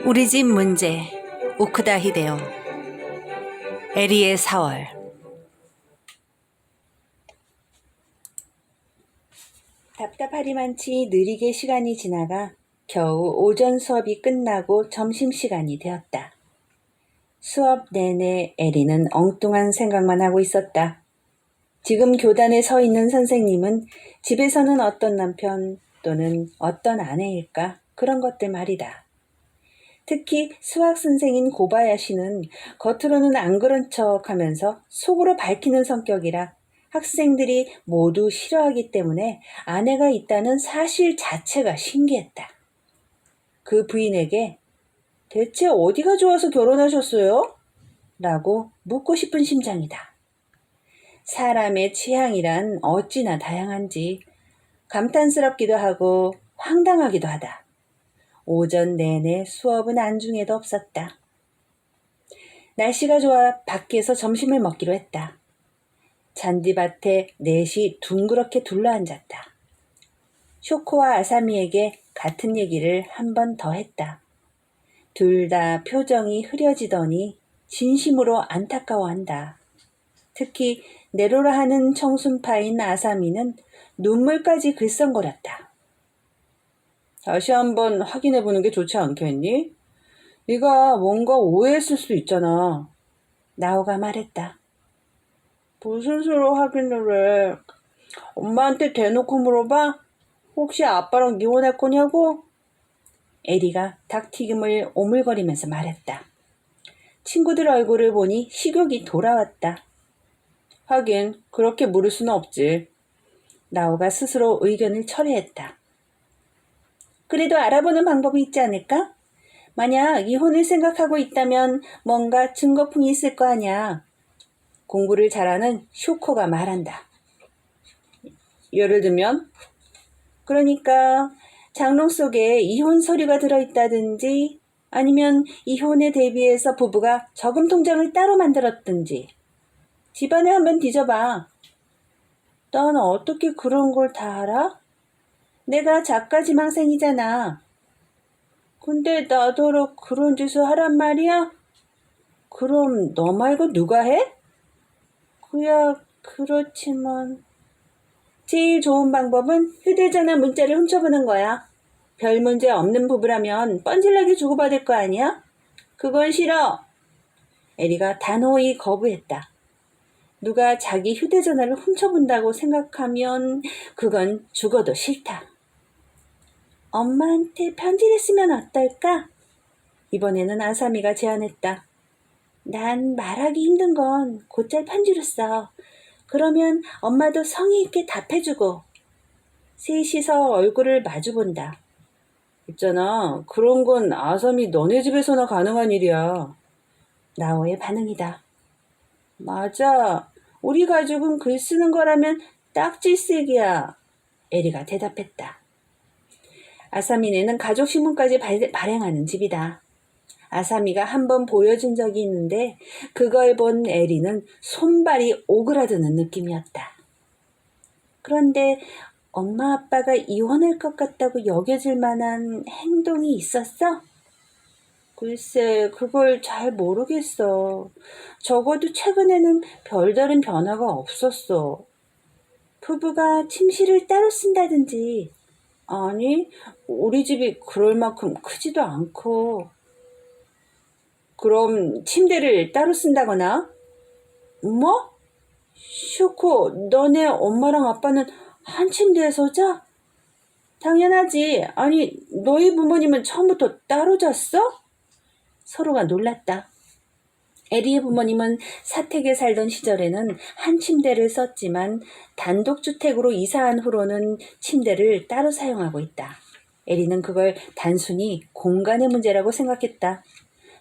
우리 집 문제 오크다 히데오. 에리의 4월. 답답하리만치 느리게 시간이 지나가 겨우 오전 수업이 끝나고 점심시간이 되었다. 수업 내내 에리는 엉뚱한 생각만 하고 있었다. 지금 교단에 서 있는 선생님은 집에서는 어떤 남편 또는 어떤 아내일까? 그런 것들 말이다. 특히 수학 선생인 고바야시는 겉으로는 안 그런 척하면서 속으로 밝히는 성격이라 학생들이 모두 싫어하기 때문에 아내가 있다는 사실 자체가 신기했다. 그 부인에게 대체 어디가 좋아서 결혼하셨어요? 라고 묻고 싶은 심장이다. 사람의 취향이란 어찌나 다양한지 감탄스럽기도 하고 황당하기도 하다. 오전 내내 수업은 안중에도 없었다. 날씨가 좋아 밖에서 점심을 먹기로 했다. 잔디밭에 넷이 둥그렇게 둘러앉았다. 쇼코와 아사미에게 같은 얘기를 한 번 더 했다. 둘 다 표정이 흐려지더니 진심으로 안타까워한다. 특히 내로라 하는 청순파인 아사미는 눈물까지 글썽거렸다. 다시 한번 확인해보는 게 좋지 않겠니? 네가 뭔가 오해했을 수도 있잖아. 나오가 말했다. 무슨 수로 확인을 해? 엄마한테 대놓고 물어봐? 혹시 아빠랑 이혼할 거냐고? 에리가 닭튀김을 오물거리면서 말했다. 친구들 얼굴을 보니 식욕이 돌아왔다. 하긴 그렇게 물을 수는 없지. 나오가 스스로 의견을 철회했다. 그래도 알아보는 방법이 있지 않을까? 만약 이혼을 생각하고 있다면 뭔가 증거품이 있을 거 아냐. 공부를 잘하는 쇼코가 말한다. 예를 들면? 그러니까 장롱 속에 이혼 서류가 들어있다든지 아니면 이혼에 대비해서 부부가 저금 통장을 따로 만들었든지 집안에 한번 뒤져봐. 넌 어떻게 그런 걸 다 알아? 내가 작가 지망생이잖아. 근데 나더러 그런 짓을 하란 말이야? 그럼 너 말고 누가 해? 그야 그렇지만 제일 좋은 방법은 휴대전화 문자를 훔쳐보는 거야. 별 문제 없는 부부라면 뻔질나게 주고받을 거 아니야? 그건 싫어. 에리가 단호히 거부했다. 누가 자기 휴대전화를 훔쳐본다고 생각하면 그건 죽어도 싫다. 엄마한테 편지를 쓰면 어떨까? 이번에는 아사미가 제안했다. 난 말하기 힘든 건 곧잘 편지로 써. 그러면 엄마도 성의 있게 답해주고. 셋이서 얼굴을 마주본다. 있잖아, 그런 건 아사미 너네 집에서나 가능한 일이야. 나오의 반응이다. 맞아. 우리 가족은 글 쓰는 거라면 딱지쓰기야. 에리가 대답했다. 아사미네는 가족신문까지 발행하는 집이다. 아사미가 한번 보여준 적이 있는데 그걸 본 에리는 손발이 오그라드는 느낌이었다. 그런데 엄마 아빠가 이혼할 것 같다고 여겨질 만한 행동이 있었어? 글쎄, 그걸 잘 모르겠어. 적어도 최근에는 별다른 변화가 없었어. 부부가 침실을 따로 쓴다든지. 아니, 우리 집이 그럴 만큼 크지도 않고. 그럼 침대를 따로 쓴다거나? 뭐? 쇼코, 너네 엄마랑 아빠는 한 침대에서 자? 당연하지. 아니, 너희 부모님은 처음부터 따로 잤어? 서로가 놀랐다. 에리의 부모님은 사택에 살던 시절에는 한 침대를 썼지만 단독주택으로 이사한 후로는 침대를 따로 사용하고 있다. 에리는 그걸 단순히 공간의 문제라고 생각했다.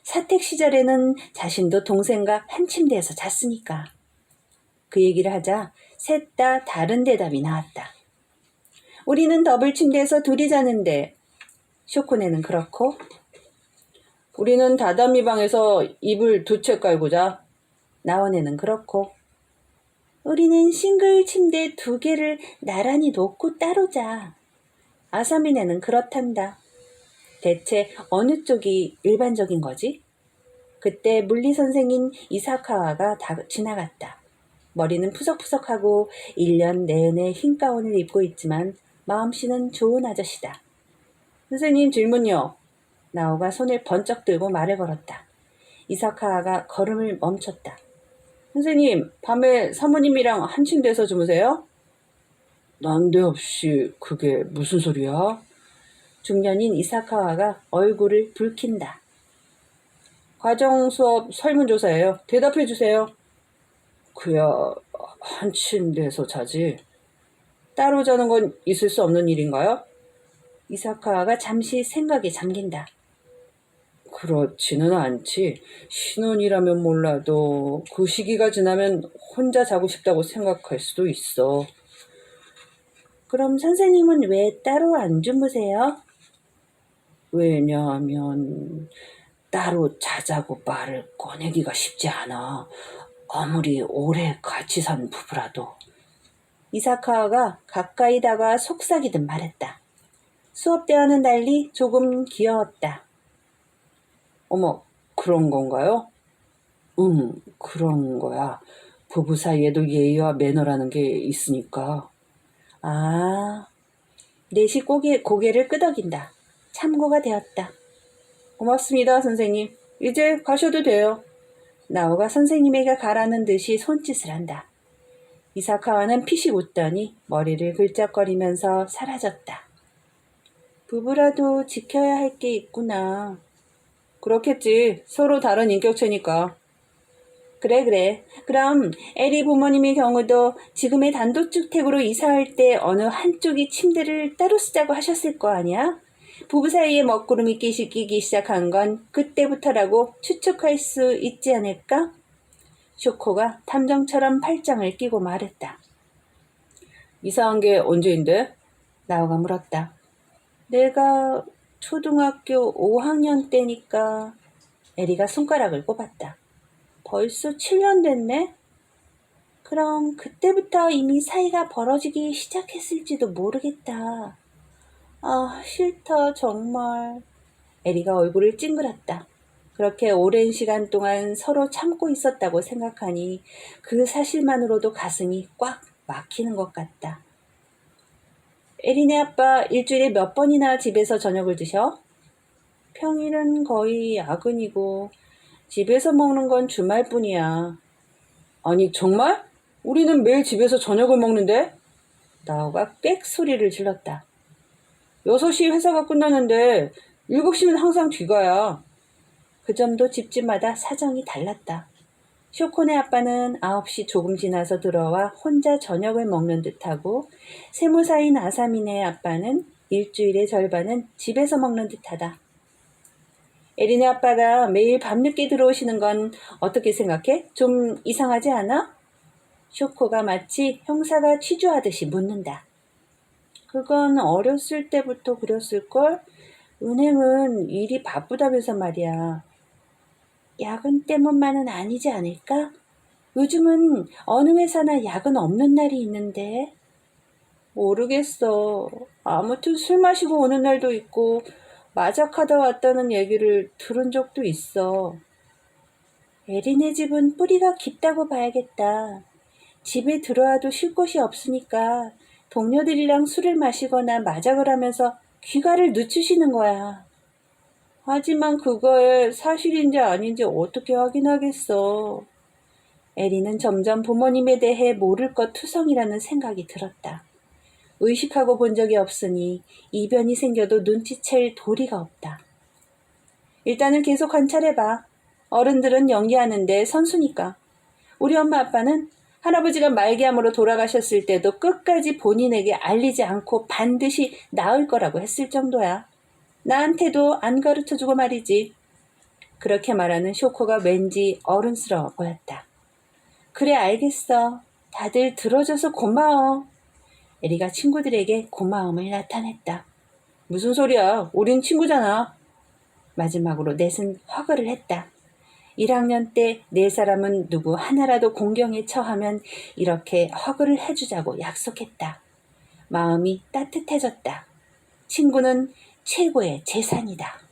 사택 시절에는 자신도 동생과 한 침대에서 잤으니까. 그 얘기를 하자 셋 다 다른 대답이 나왔다. 우리는 더블 침대에서 둘이 자는데. 쇼코네는 그렇고. 우리는 다다미 방에서 이불 2채 깔고 자. 나원에는 그렇고. 우리는 싱글 침대 2개를 나란히 놓고 따로 자. 아사미네는 그렇단다. 대체 어느 쪽이 일반적인 거지? 그때 물리 선생인 이사카와가 지나갔다. 머리는 푸석푸석하고 1년 내내 흰 가운을 입고 있지만 마음씨는 좋은 아저씨다. 선생님 질문요. 나오가 손을 번쩍 들고 말을 걸었다. 이사카와가 걸음을 멈췄다. 선생님, 밤에 사모님이랑 한 침대에서 주무세요? 난데없이 그게 무슨 소리야? 중년인 이사카와가 얼굴을 붉힌다. 과정 수업 설문조사예요. 대답해 주세요. 그야 한 침대에서 자지. 따로 자는 건 있을 수 없는 일인가요? 이사카와가 잠시 생각에 잠긴다. 그렇지는 않지. 신혼이라면 몰라도 그 시기가 지나면 혼자 자고 싶다고 생각할 수도 있어. 그럼 선생님은 왜 따로 안 주무세요? 왜냐하면 따로 자자고 말을 꺼내기가 쉽지 않아. 아무리 오래 같이 산 부부라도. 이사카와가 가까이 다가와 속삭이듯 말했다. 수업 때와는 달리 조금 귀여웠다. 어머, 그런 건가요? 응, 그런 거야. 부부 사이에도 예의와 매너라는 게 있으니까. 아, 넷이 고개를 끄덕인다. 참고가 되었다. 고맙습니다, 선생님. 이제 가셔도 돼요. 나오가 선생님에게 가라는 듯이 손짓을 한다. 이사카와는 피식 웃더니 머리를 긁적거리면서 사라졌다. 부부라도 지켜야 할 게 있구나. 그렇겠지. 서로 다른 인격체니까. 그래. 그럼 에리 부모님의 경우도 지금의 단독주택으로 이사할 때 어느 한쪽이 침대를 따로 쓰자고 하셨을 거 아니야? 부부 사이에 먹구름이 끼기 시작한 건 그때부터라고 추측할 수 있지 않을까? 쇼코가 탐정처럼 팔짱을 끼고 말했다. 이사한 게 언제인데? 나오가 물었다. 내가 초등학교 5학년 때니까. 에리가 손가락을 꼽았다. 벌써 7년 됐네? 그럼 그때부터 이미 사이가 벌어지기 시작했을지도 모르겠다. 아, 싫다, 정말. 에리가 얼굴을 찡그렸다. 그렇게 오랜 시간 동안 서로 참고 있었다고 생각하니 그 사실만으로도 가슴이 꽉 막히는 것 같다. 에리네 아빠 일주일에 몇 번이나 집에서 저녁을 드셔? 평일은 거의 야근이고 집에서 먹는 건 주말뿐이야. 아니 정말? 우리는 매일 집에서 저녁을 먹는데? 나오가 꽥 소리를 질렀다. 6시 회사가 끝나는데 7시는 항상 뒤가야. 그 점도 집집마다 사정이 달랐다. 쇼코네 아빠는 9시 조금 지나서 들어와 혼자 저녁을 먹는 듯하고 세무사인 아사미네 아빠는 일주일의 절반은 집에서 먹는 듯하다. 에리네 아빠가 매일 밤늦게 들어오시는 건 어떻게 생각해? 좀 이상하지 않아? 쇼코가 마치 형사가 취조하듯이 묻는다. 그건 어렸을 때부터 그랬을걸? 은행은 일이 바쁘다면서 말이야. 야근 때문만은 아니지 않을까? 요즘은 어느 회사나 야근 없는 날이 있는데. 모르겠어. 아무튼 술 마시고 오는 날도 있고 마작하다 왔다는 얘기를 들은 적도 있어. 에리네 집은 뿌리가 깊다고 봐야겠다. 집에 들어와도 쉴 곳이 없으니까 동료들이랑 술을 마시거나 마작을 하면서 귀가를 늦추시는 거야. 하지만 그거에 사실인지 아닌지 어떻게 확인하겠어. 에리는 점점 부모님에 대해 모를 것 투성이라는 생각이 들었다. 의식하고 본 적이 없으니 이변이 생겨도 눈치챌 도리가 없다. 일단은 계속 관찰해봐. 어른들은 연기하는데 선수니까. 우리 엄마 아빠는 할아버지가 말기암으로 돌아가셨을 때도 끝까지 본인에게 알리지 않고 반드시 나을 거라고 했을 정도야. 나한테도 안 가르쳐주고 말이지. 그렇게 말하는 쇼코가 왠지 어른스러워 보였다. 그래, 알겠어. 다들 들어줘서 고마워. 에리가 친구들에게 고마움을 나타냈다. 무슨 소리야? 우린 친구잖아. 마지막으로 넷은 허그를 했다. 1학년 때 네 사람은 누구 하나라도 공경에 처하면 이렇게 허그를 해주자고 약속했다. 마음이 따뜻해졌다. 친구는 최고의 재산이다.